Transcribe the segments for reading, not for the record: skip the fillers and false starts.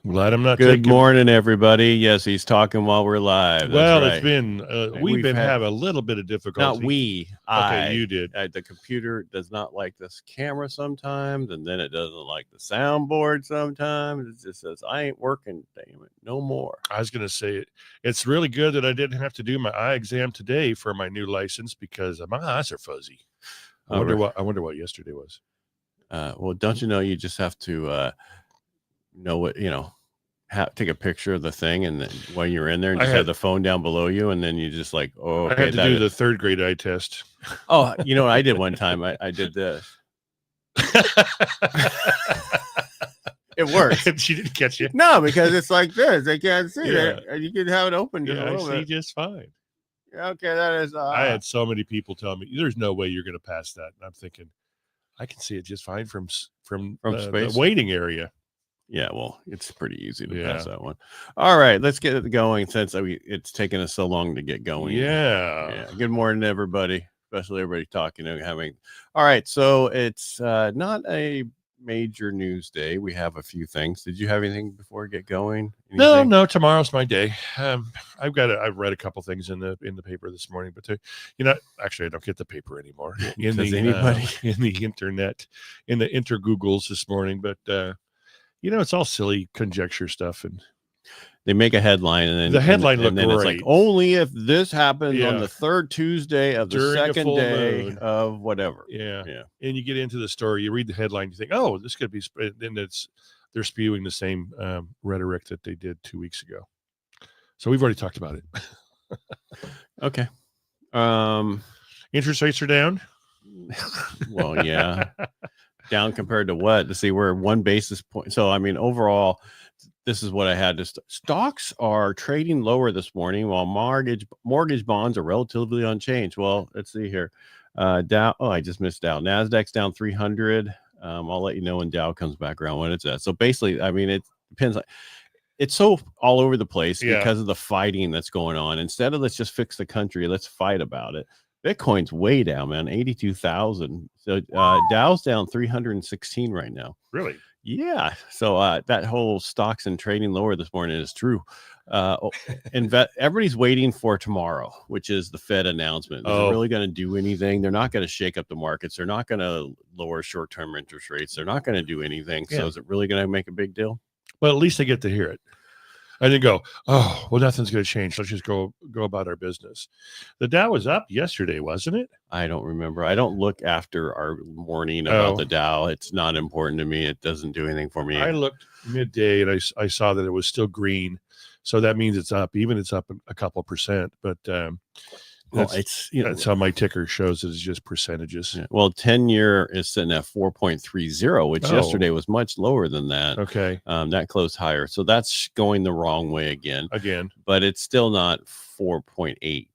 Glad I'm not Good morning, everybody. Yes, he's talking while we're live. Well, That's it's been we've been having a little bit of difficulty. Okay, you did. The computer does not like this camera sometimes, and then it doesn't like the soundboard sometimes. It just says, "I ain't working, damn it, no more." I was going to say it's really good that I didn't have to do my eye exam today for my new license because my eyes are fuzzy. I wonder what yesterday was. Well, don't you know you just have to know what take a picture of the thing, and then when you're in there, and just have the phone down below you, and then you just like, oh, okay, I had to do the third grade eye test. Oh, you know what I did one time? I did this. It works. She didn't catch you. No, because it's like this. They can't see it. You can have it open just a little bit. I see just fine. Okay, that is. I had so many people tell me, "There's no way you're going to pass that," and I'm thinking, I can see it just fine from the waiting area. Yeah, well, it's pretty easy to pass that one. All right, let's get it going since it's taken us so long to get going. Yeah. Good morning, everybody, especially everybody talking and having. All right, so it's not a major news day. We have a few things. Did you have anything before we get going? Anything? No. Tomorrow's my day. I've read a couple things in the paper this morning, but actually, I don't get the paper anymore. In the internet, in the intergoogles this morning, but. It's all silly conjecture stuff, and they make a headline, and then the headline looked great. It's like, only if this happens on the third Tuesday of the second day of whatever. Yeah. And you get into the story, you read the headline, you think, oh, this could be, and they're spewing the same rhetoric that they did 2 weeks ago. So we've already talked about it. Okay. Interest rates are down. Well, yeah. Down compared to what? To see, we're 1 basis point. So, I mean, overall, this is what I had. Stocks are trading lower this morning while mortgage bonds are relatively unchanged. Well, let's see here. Dow. Oh, I just missed Dow. Nasdaq's down 300. I'll let you know when Dow comes back around when it's at. So basically, I mean, it depends. It's so all over the place because of the fighting that's going on. Instead of let's just fix the country, let's fight about it. Bitcoin's way down, man, 82,000. So Dow's down 316 right now. Really? Yeah. So that whole stocks and trading lower this morning is true. Everybody's waiting for tomorrow, which is the Fed announcement. Is it really going to do anything? They're not going to shake up the markets. They're not going to lower short-term interest rates. They're not going to do anything. Yeah. So is it really going to make a big deal? Well, at least they get to hear it. And then go, oh, well, nothing's going to change. Let's just go about our business. The Dow was up yesterday, wasn't it? I don't remember. I don't look after our morning about the Dow. It's not important to me. It doesn't do anything for me. I looked midday and I saw that it was still green. So that means it's up. Even it's up a couple percent. But that's how my ticker shows. It's just percentages. Yeah. Well, 10-year is sitting at 4.30, which yesterday was much lower than that. Okay. That closed higher. So that's going the wrong way again. But it's still not 4.8.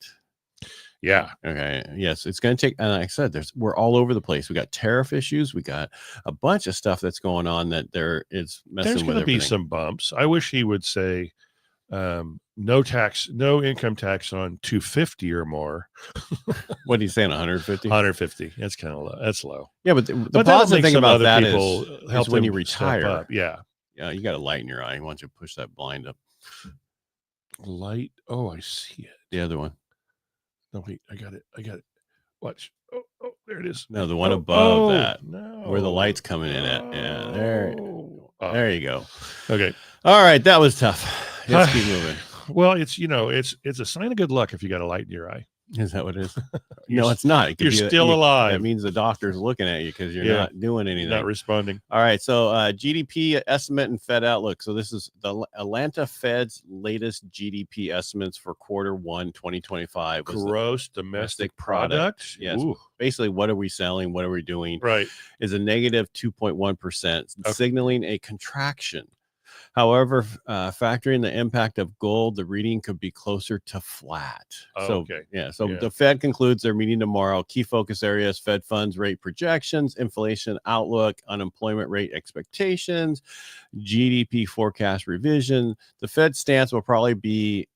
Yeah. Okay. Yes. It's going to take, and like I said, we're all over the place. We got tariff issues. We got a bunch of stuff that's going on that there is messing with everything. There's going to be some bumps. I wish he would say, no income tax on 250 or more. What are you saying? 150? 150. That's kind of low. That's low. Yeah, but the positive thing about that is when you retire. Yeah, you got a light in your eye. Why don't you push that blind up? Light. Oh, I see it. The other one. No, wait. I got it. Watch. Oh, there it is. No, the one above that. No. Where the light's coming in at. Yeah, there you go. Okay. All right, that was tough. Let's keep moving. Well, it's a sign of good luck if you got a light in your eye. Is that what it is? No, it's not. You're still alive. That means the doctor's looking at you because you're not doing anything. Not responding. All right. So GDP estimate and Fed outlook. So this is the Atlanta Fed's latest GDP estimates for Q1 2025. Gross domestic product. Yes. Ooh. Basically, what are we selling? What are we doing? Right. Is a negative 2.1%, signaling a contraction. However, factoring the impact of gold, the reading could be closer to flat. The Fed concludes their meeting tomorrow. Key focus areas: Fed funds rate projections, inflation outlook, unemployment rate expectations, GDP forecast revision. The Fed stance will probably be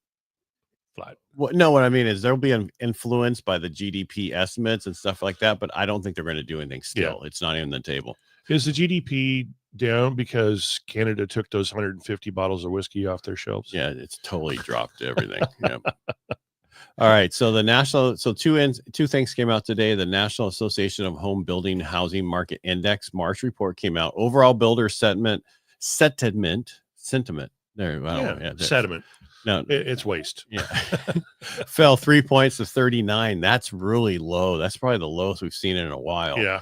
flat. What I mean is there'll be influenced by the GDP estimates and stuff like that, but I don't think they're going to do anything still. Yeah. It's not even on the table. Is the GDP down because Canada took those 150 bottles of whiskey off their shelves? Yeah, it's totally dropped everything. Yep. All right. So two things came out today. The National Association of Home Building Housing Market Index March report came out. Overall builder sentiment. There, Sediment. No, it's waste. Yeah. Fell 3 points to 39. That's really low. That's probably the lowest we've seen in a while. Yeah.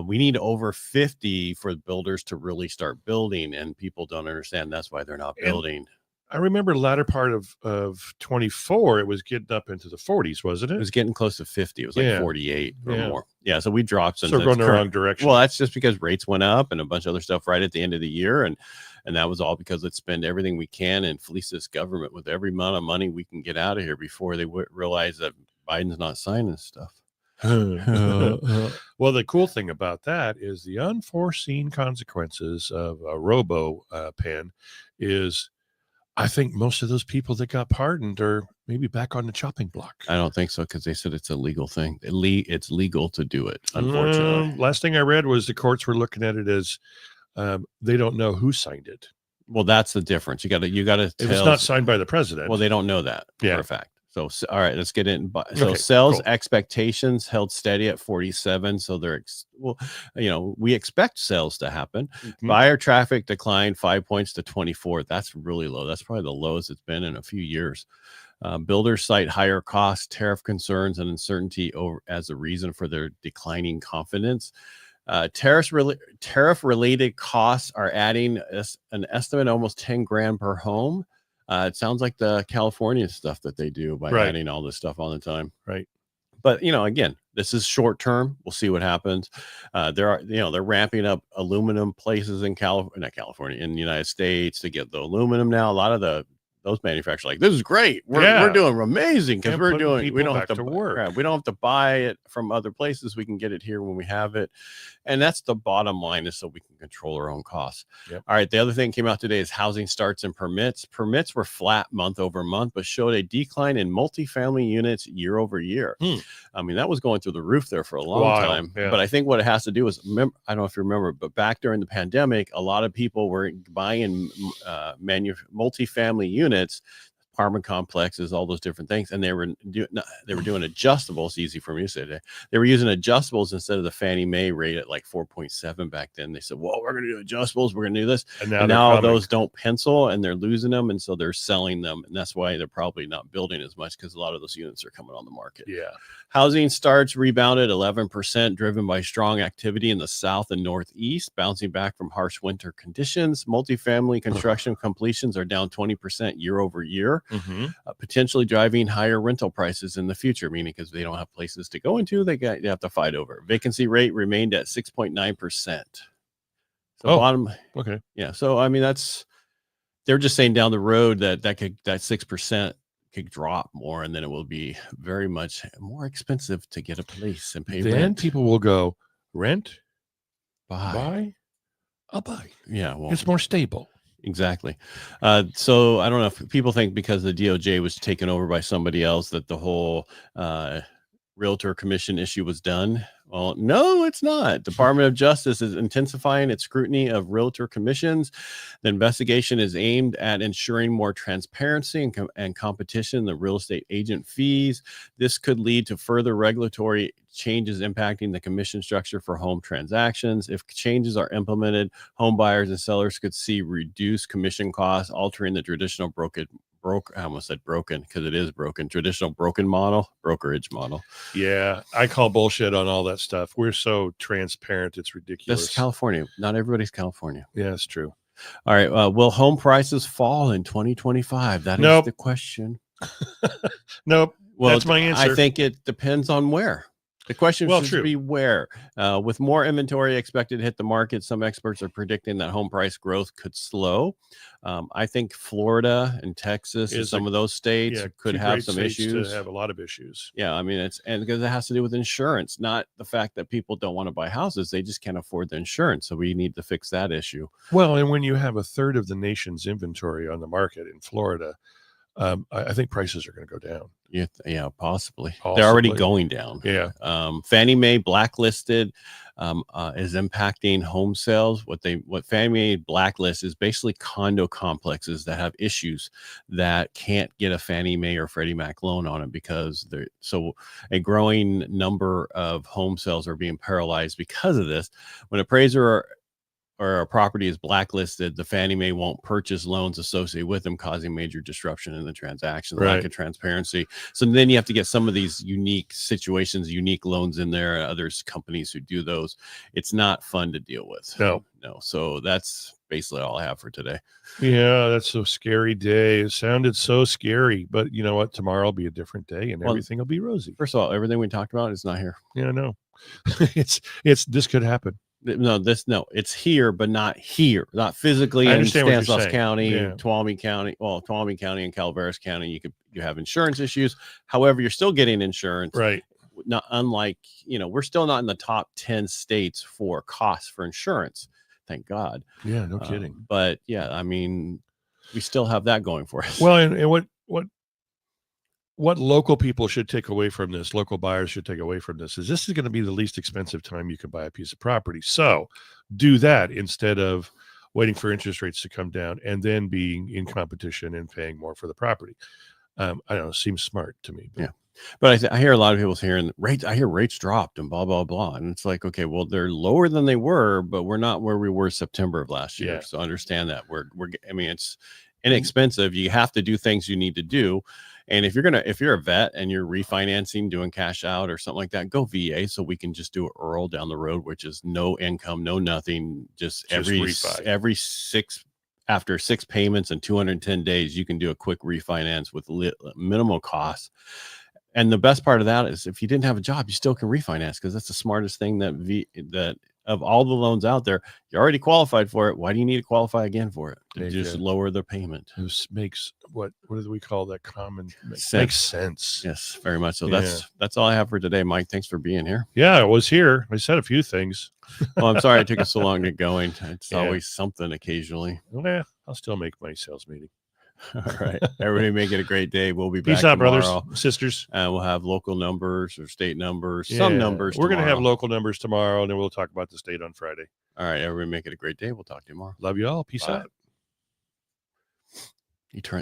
We need over 50 for builders to really start building, and people don't understand that's why they're not building. I remember the latter part of 24, it was getting up into the 40s, wasn't it? It was getting close to 50. It was like 48 or more. Yeah, so we dropped. So going the wrong direction. Well, that's just because rates went up and a bunch of other stuff right at the end of the year. And that was all because let's spend everything we can and fleece this government with every amount of money we can get out of here before they realize that Biden's not signing stuff. Well, the cool thing about that is the unforeseen consequences of a robo pen is I think most of those people that got pardoned are maybe back on the chopping block. I don't think so because they said it's a legal thing. It's legal to do it, unfortunately. Last thing I read was the courts were looking at it as they don't know who signed it. Well, that's the difference. You got to. If it's not signed by the president. Well, they don't know that for a fact. So, all right, let's get in. So, okay, sales expectations held steady at 47. So, we expect sales to happen. Mm-hmm. Buyer traffic declined 5 points to 24. That's really low. That's probably the lowest it's been in a few years. Builders cite higher costs, tariff concerns, and uncertainty as a reason for their declining confidence. Tariff-related costs are adding an estimate almost 10 grand per home. It sounds like the California stuff that they do by adding all this stuff all the time. Right. But, again, this is short term. We'll see what happens. They're ramping up aluminum places in not California, in the United States to get the aluminum now. A lot of those manufacturers are like, this is great. We're doing amazing because we don't have to work. We don't have to buy it from other places. We can get it here when we have it. And that's the bottom line, is so we can control our own costs. Yep. All right. The other thing came out today is housing starts and permits. Permits were flat month over month, but showed a decline in multifamily units year over year. I mean, that was going through the roof there for a long time. Yeah. But I think what it has to do is, I don't know if you remember, but back during the pandemic, a lot of people were buying multifamily units, apartment complexes, all those different things, and they were doing adjustables. Easy for me to say that. They were using adjustables instead of the Fannie Mae rate at like 4.7 back then. They said, well, we're going to do adjustables, we're going to do this, and now those don't pencil, and they're losing them, and so they're selling them, and that's why they're probably not building as much, because a lot of those units are coming on the market. Yeah. Housing starts rebounded 11%, driven by strong activity in the South and Northeast, bouncing back from harsh winter conditions. Multifamily construction completions are down 20% year over year, potentially driving higher rental prices in the future, meaning because they don't have places to go into, they have to fight over. Vacancy rate remained at 6.9%. So okay. Yeah. So, I mean, they're just saying down the road that 6% could drop more, and then it will be very much more expensive to get a place and pay rent. Then people will go rent, buy, I'll buy. Yeah, well, it's more stable. Exactly. So I don't know if people think because the DOJ was taken over by somebody else that the whole Realtor Commission issue was done. Well, no, it's not. Department of Justice is intensifying its scrutiny of realtor commissions. The investigation is aimed at ensuring more transparency and competition in the real estate agent fees. This could lead to further regulatory changes impacting the commission structure for home transactions. If changes are implemented, home buyers and sellers could see reduced commission costs, altering the traditional I almost said broken because it is broken. Traditional brokerage model. Yeah, I call bullshit on all that stuff. We're so transparent, it's ridiculous. That's California. Not everybody's California. Yeah, it's true. All right. Will home prices fall in 2025? That is the question. Nope. Well, that's my answer. I think it depends on where. The question should be where. With more inventory expected to hit the market, some experts are predicting that home price growth could slow. I think Florida and Texas and some of those states could have some issues. Have a lot of issues. Yeah, I mean, because it has to do with insurance, not the fact that people don't want to buy houses. They just can't afford the insurance. So we need to fix that issue. Well, and when you have a third of the nation's inventory on the market in Florida, I think prices are going to go down. Yeah, possibly. They're already going down. Yeah. Fannie Mae blacklisted is impacting home sales. What Fannie Mae blacklist is basically condo complexes that have issues that can't get a Fannie Mae or Freddie Mac loan on it because a growing number of home sales are being paralyzed because of this. When appraiser or a property is blacklisted, the Fannie Mae won't purchase loans associated with them, causing major disruption in the transaction, lack of transparency. So then you have to get some of these unique situations, unique loans in there, others companies who do those. It's not fun to deal with. No. So that's basically all I have for today. Yeah, that's a scary day. It sounded so scary, but you know what? Tomorrow will be a different day and everything will be rosy. First of all, everything we talked about is not here. Yeah, no. This could happen. It's here, but not here, not physically in Stanislaus County, Tuolumne County, Tuolumne County and Calaveras County. You have insurance issues. However, you're still getting insurance, right? Not unlike, we're still not in the top 10 states for costs for insurance. Thank God. Yeah, no kidding. But yeah, I mean, we still have that going for us. Well, and what local people should take away from this, local buyers should take away from this, is going to be the least expensive time you can buy a piece of property. So do that instead of waiting for interest rates to come down and then being in competition and paying more for the property. I don't know, it seems smart to me. Yeah. But I hear a lot of people saying I hear rates dropped and blah, blah, blah. And it's like, okay, well, they're lower than they were, but we're not where we were September of last year. Yeah. So understand that it's inexpensive. You have to do things you need to do. And if you're a vet and you're refinancing, doing cash out or something like that, go VA so we can just do IRRRL down the road, which is no income, no nothing, just every after 6 payments and 210 days, you can do a quick refinance with minimal costs. And the best part of that is if you didn't have a job, you still can refinance because that's the smartest thing that of all the loans out there, you already qualified for it. Why do you need to qualify again for it? To just lower the payment. This makes what do we call that? Common sense. Makes sense. Yes, very much so. Yeah. That's all I have for today, Mike. Thanks for being here. Yeah, I was here. I said a few things. Well, I'm sorry it took us so long to get going. It's always something occasionally. Yeah, I'll still make my sales meeting. All right. Everybody make it a great day. We'll be back. Peace out, tomorrow. brothers, sisters. And we'll have local numbers or state numbers, some numbers. We're going to have local numbers tomorrow, and then we'll talk about the state on Friday. All right. Everybody make it a great day. We'll talk to you tomorrow. Love you all. Peace out. You turn